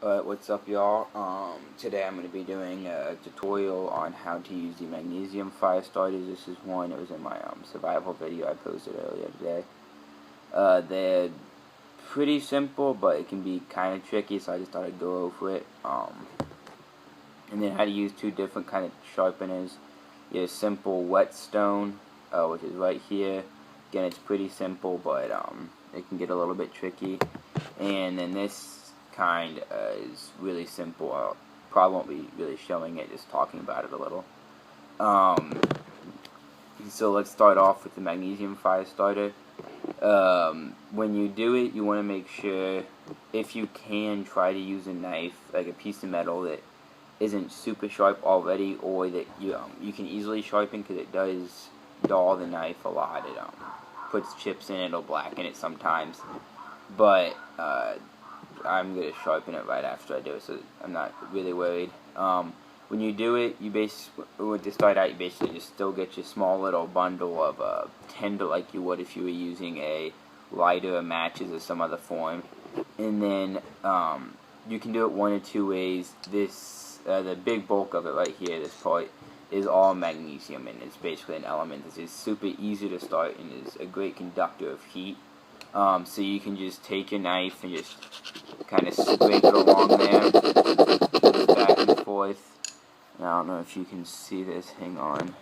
Alright, what's up y'all? Today I'm going to be doing a tutorial on how to use the magnesium fire starters. This is one that was in my survival video I posted earlier today. They're pretty simple, but it can be kind of tricky, so I just thought I'd go over it. And then how to use two different kind of sharpeners. Your simple whetstone, which is right here. Again, it's pretty simple, but it can get a little bit tricky. And then this kind is really simple. I probably won't be really showing it, just talking about it a little. So let's start off with the magnesium fire starter. When you do it, you want to make sure, if you can, try to use a knife, like a piece of metal that isn't super sharp already, or that you can easily sharpen, because it does dull the knife a lot. It puts chips in it, it'll blacken it sometimes. But I'm going to sharpen it right after I do it, so I'm not really worried. When you do it, to start out, you basically just still get your small little bundle of tinder, like you would if you were using a lighter or matches or some other form. And then you can do it one or two ways. The big bulk of it right here, this part, is all magnesium, and it's basically an element. This is super easy to start and is a great conductor of heat. So you can just take your knife and just kind of scrape it along there, back and forth. And I don't know if you can see this, hang on.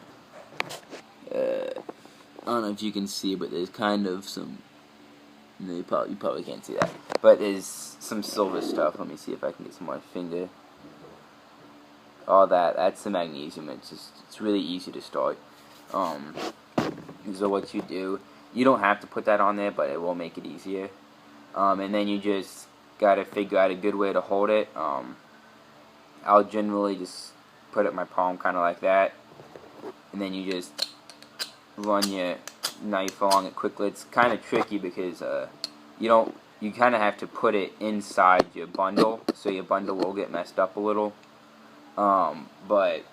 I don't know if you can see, but there's kind of some, no, you probably can't see that, but there's some silver stuff. Let me see if I can get some more finger. All that's the magnesium. It's really easy to start. So what you do, you don't have to put that on there, but it will make it easier. And then you just gotta figure out a good way to hold it. I'll generally just put it in my palm, kind of like that, and then you just run your knife along it quickly. It's kind of tricky because you kind of have to put it inside your bundle, so your bundle will get messed up a little. But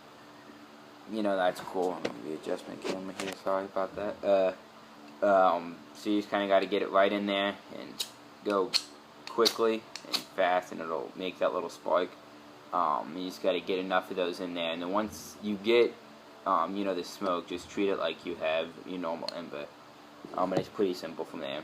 you know, that's cool. Let me adjust my camera here. Sorry about that. So you just kind of got to get it right in there and go quickly and fast, and it'll make that little spark. You just got to get enough of those in there, and then once you get, the smoke, just treat it like you have your normal ember. And it's pretty simple from there.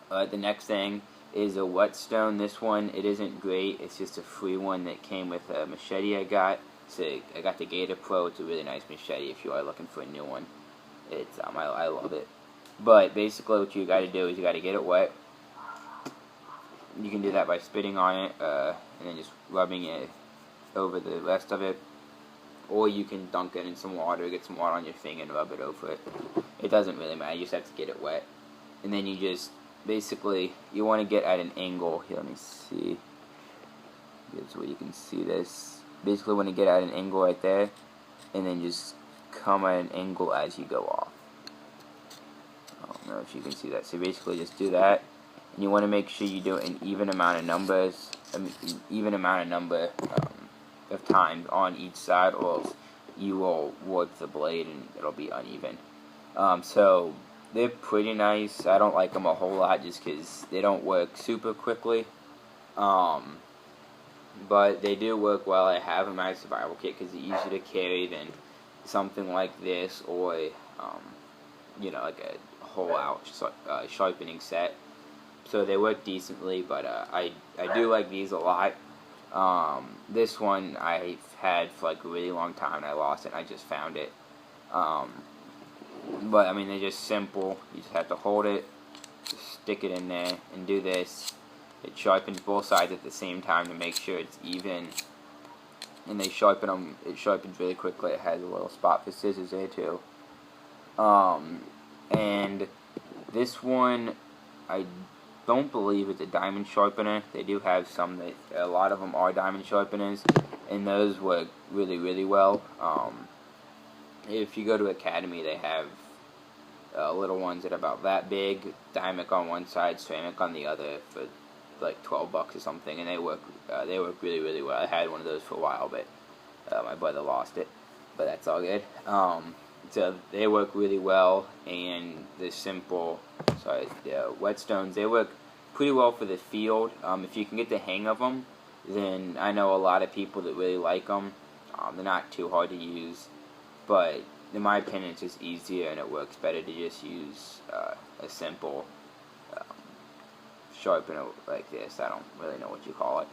The next thing is a whetstone. This one, it isn't great. It's just a free one that came with a machete I got. So I got the Gator Pro. It's a really nice machete if you are looking for a new one. It's I love it. But basically what you got to do is you got to get it wet. You can do that by spitting on it and then just rubbing it over the rest of it. Or you can dunk it in some water, get some water on your finger and rub it over it. It doesn't really matter, you just have to get it wet. And then you just, basically, you want to get at an angle. Here, let me see. Here's where you can see this. Basically want to get at an angle right there, and then just come at an angle as you go off. I don't know if you can see that. So basically just do that, and you want to make sure you do an even amount of numbers, of times on each side, or else you will warp the blade and it'll be uneven. So they're pretty nice. I don't like them a whole lot just because they don't work super quickly. But they do work well. I have them as a survival kit because they're easier to carry than something like this, or like a whole out sharpening set. So they work decently, but I do like these a lot. This one I've had for like a really long time, and I lost it and I just found it. But I mean, they're just simple. You just have to hold it, just stick it in there, and do this. It sharpens both sides at the same time to make sure it's even. And they sharpen them. It sharpens really quickly. It has a little spot for scissors there too. And this one, I don't believe it's a diamond sharpener. They do have some that, a lot of them are diamond sharpeners, and those work really, really well. If you go to Academy, they have little ones that are about that big, diamond on one side, ceramic on the other, for like $12 or something, and they work really, really well. I had one of those for a while, but my brother lost it, but that's all good. So they work really well, and the whetstones, they work pretty well for the field. If you can get the hang of them, then I know a lot of people that really like them. They're not too hard to use, but in my opinion, it's just easier and it works better to just use a simple um, sharpener like this. I don't really know what you call it.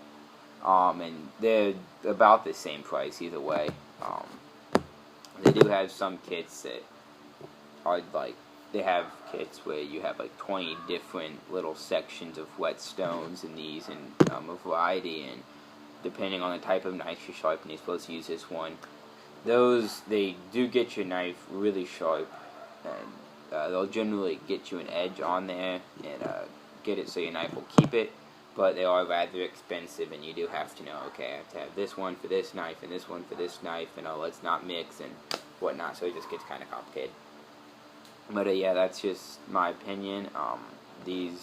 And they're about the same price either way. They do have some kits that are like, they have kits where you have like 20 different little sections of whetstones in these, and a variety, and depending on the type of knife you're sharpening, you're supposed to use this one. Those, they do get your knife really sharp, and they'll generally get you an edge on there, and get it so your knife will keep it, but they are rather expensive, and you do have to know, okay, I have to have this one for this knife, and this one for this knife, and let's not mix, and whatnot, so it just gets kind of complicated. But yeah, that's just my opinion. These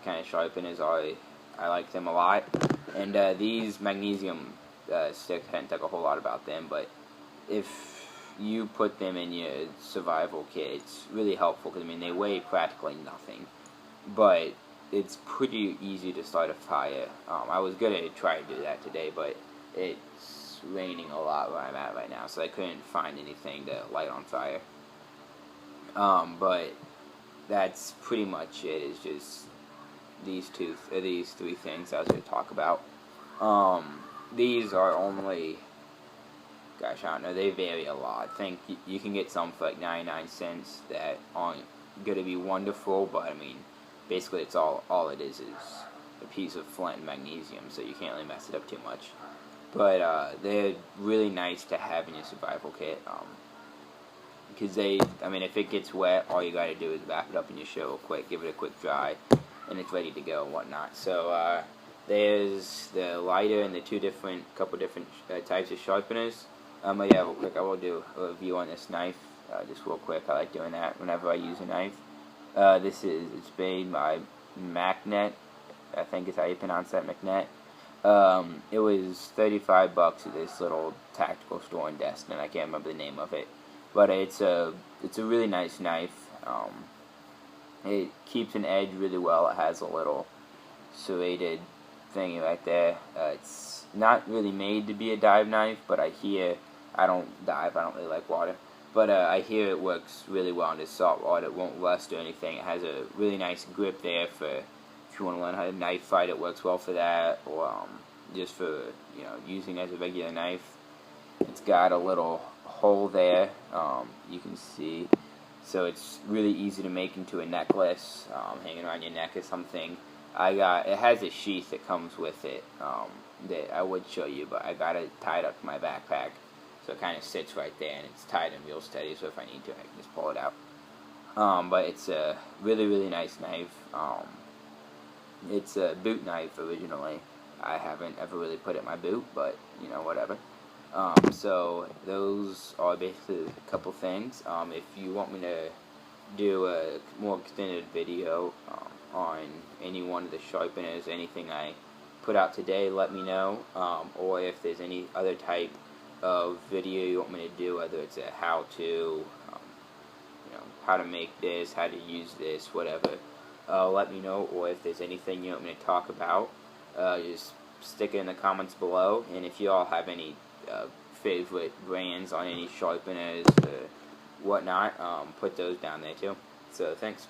kind of sharpeners, I like them a lot, and these magnesium sticks, I didn't talk a whole lot about them, but if you put them in your survival kit, it's really helpful, because I mean, they weigh practically nothing, but it's pretty easy to start a fire. I was going to try to do that today, but it's raining a lot where I'm at right now, so I couldn't find anything to light on fire. But that's pretty much it. It's just these three things I was going to talk about. These are only, gosh, I don't know, they vary a lot. I think you can get some for like 99 cents that aren't going to be wonderful, but I mean, basically it's all it is a piece of flint and magnesium, so you can't really mess it up too much. But they're really nice to have in your survival kit, because I mean, if it gets wet, all you gotta do is wrap it up in your shirt real quick, give it a quick dry, and it's ready to go and whatnot. So there's the lighter and the couple different types of sharpeners. But yeah, real quick, I will do a review on this knife, just real quick. I like doing that whenever I use a knife. It's made by Magnet, I think is how you pronounce that, Magnet. It was $35 at this little tactical store in Destin. I can't remember the name of it, but it's a really nice knife. It keeps an edge really well. It has a little serrated thingy right there. It's not really made to be a dive knife, but I don't dive. I don't really like water. But I hear it works really well in the salt water. It won't rust or anything. It has a really nice grip there for if you want to learn how to knife fight. It works well for that, or just for using as a regular knife. It's got a little hole there. You can see, so it's really easy to make into a necklace, hanging around your neck or something. It has a sheath that comes with it that I would show you, but I got it tied up to my backpack. So it kind of sits right there, and it's tied in real steady, so if I need to, I can just pull it out. But it's a really, really nice knife. It's a boot knife originally. I haven't ever really put it in my boot, but, whatever. So those are basically a couple things. If you want me to do a more extended video on any one of the sharpeners, anything I put out today, let me know. Or if there's any other type of video you want me to do, whether it's a how-to, how to make this, how to use this, whatever, let me know. Or if there's anything you want me to talk about, just stick it in the comments below. And if you all have any favorite brands on any sharpeners or whatnot, put those down there too. So thanks.